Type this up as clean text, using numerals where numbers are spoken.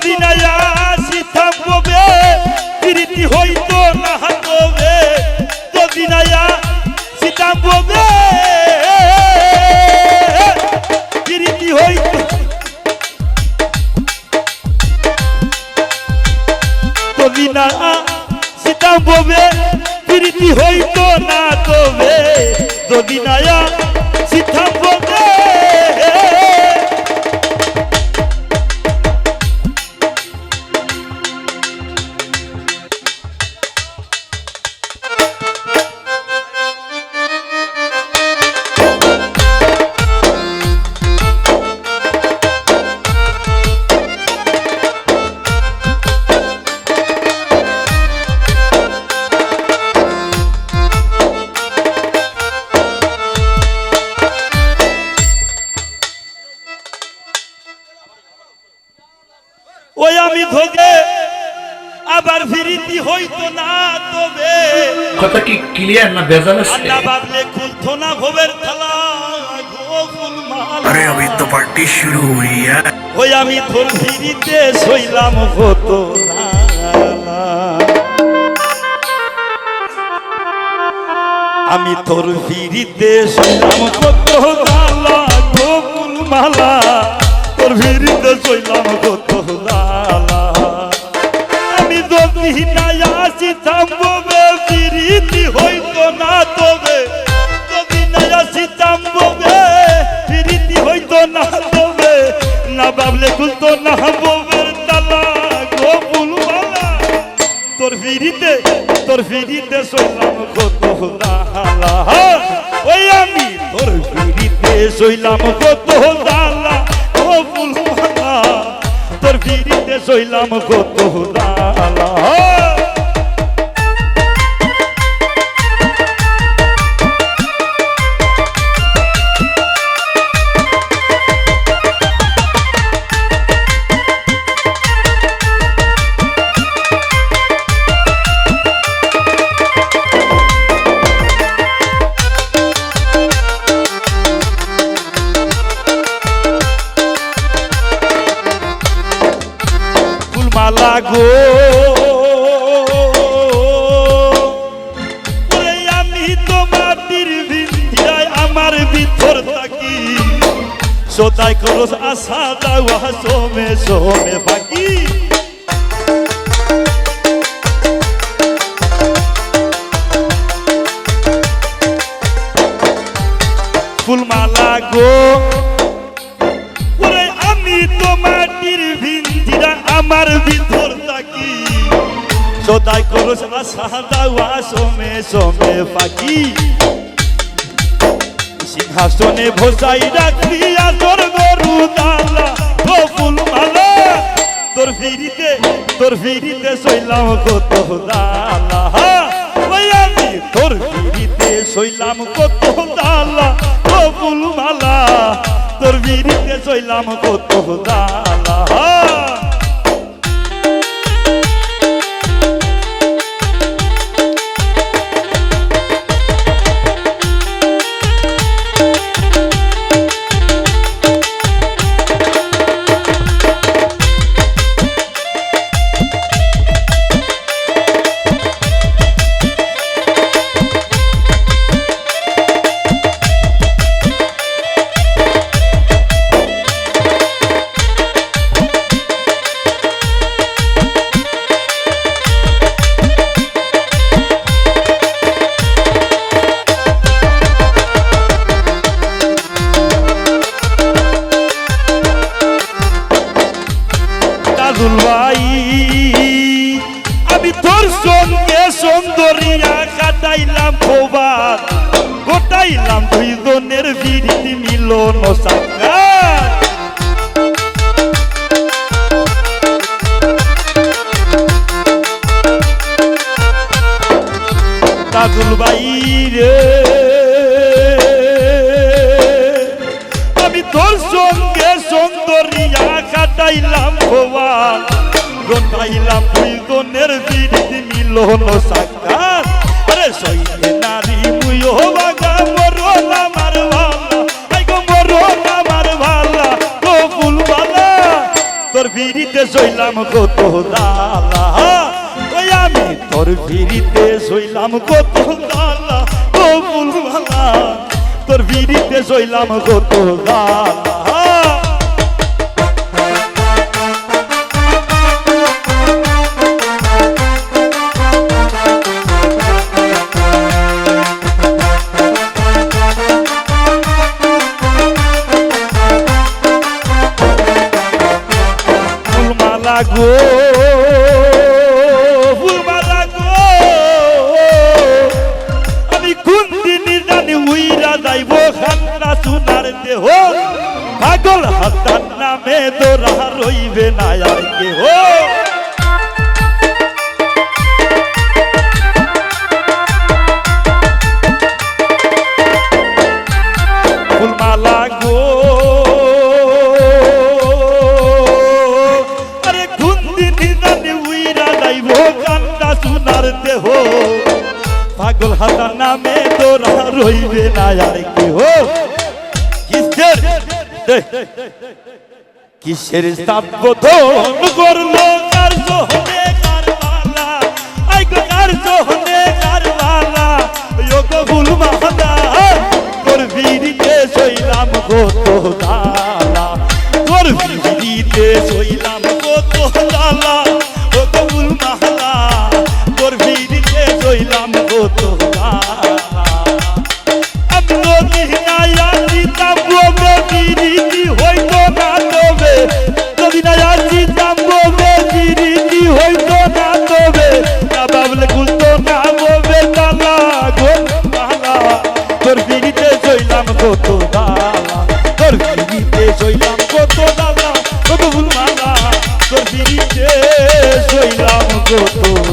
যদি না আসি থাকবে প্রীতি হইতো না তবে যদি না আসি থাকবে প্রীতি হইতো যদি না আসি থাকবে প্রীতি হইতো না তবে যদি না আসি থাকবে ওই আমি ধোকে আবার ফিরিতি হইতো না তবে কথা কি ক্লিয়ার না ভেজাল আছে? আল্লাহ ভাবলে খুলতো না ভবের থালা গোকুল মাল। अरे अभी तो पार्टी शुरू हुई है। ওই আমি তোর ফিরিতে সইলাম হতো না আমি তোর ফিরিতে সইলাম কত দালা গোকুল মালা তোর ফিরিতে সইলাম কত দালা আমি যদি না আসি থামবে ফিরিতি হইতো না তবে যদি না আসি থামবে ফিরিতি হইতো না তবে না ভাবলে খুলতো না ববের তালা গোকুল মালা তোর ফিরিতে সইলাম কত দালা ওই আমি তোর ফিরিতে সইলাম কত দালা গোকুল মালা তোর ফিরিতে সইলাম কত দালা মালা গো আমি তো মাটির ভিড়ায় আমার ভিতর থাকি সদাই খরচ আশা দাওয়া সোমে সোমে বাকি ফুলমালা গো আমি তো মাটির ভিড়া আমার ভিতর থাকি সদাই খরচ আশা দাওয়া সোমে সোমে পাখি সিংহাসনে ভোসাই রাখিয়া তোর গরু দালা ও ফুলমালা তোর ফিরিতে সইলাম কত দালা ওই আমি তোর ফিরিতে সইলাম কত দালা ও ফুলমালা তোর ফিরিতে সইলাম কত দালা ভাই আমি তোর সঙ্গে সুন্দরিয়া কাটাইলাম প্রবাদ গোটাইলাম দুই জনের বিরতি মিলন সাক্ষাৎ দাদুল ভাই রে আমি তোর সঙ্গে সুন্দরিয়া কাটাইলাম প্রবাদ গোটাইলাম দুই জনের বিরতি মিলন সাক্ষাৎ আরে সইলে নারী মুয়ো বাগা মরণ আমার ভালা আই গো মরণ আমার ভালা গো ফুলবালা তোর ভিড়িতে শৈলাম কত দালা ওই আমি তোর ভিড়িতে শৈলাম কত দালা ও ফুলমালা তোর ভিড়িতে শৈলাম কত দালা গো ফুলমালা গো আমি কোন দিন জানি উইরা যাইব খান্না সোনার দেহ পাগল হাসান নামে দোরা রইবে না আর কেহ ফুলমালা গো সোনার দেহ পাগল হাতা নামে তোরা রইবে না আর কেহ কিসের সাবধান করলো কার সোহনে কারবালা আই গো কার সোহনে কারবালা ও গো ফুলমালা তোর ভিড়িতে শৈলাম কত দালা তোর ভিড়িতে শৈলাম কত দালা ও গো ফুলমালা তোর ভিড়িতে শৈলাম কত আমি নদী নায়া দিতাম ববে বিরিতি হইতো না তবে নদী নায়া দিতাম ববে বিরিতি হইতো না তবে না বাবলে গুলতো না ববে তালা গো মালা তোর ভিড়িতে শৈলাম কত দালা তোর ভিড়িতে শৈলাম কত দালা কত ফুলমালা তোর ভিড়িতে শৈলাম কত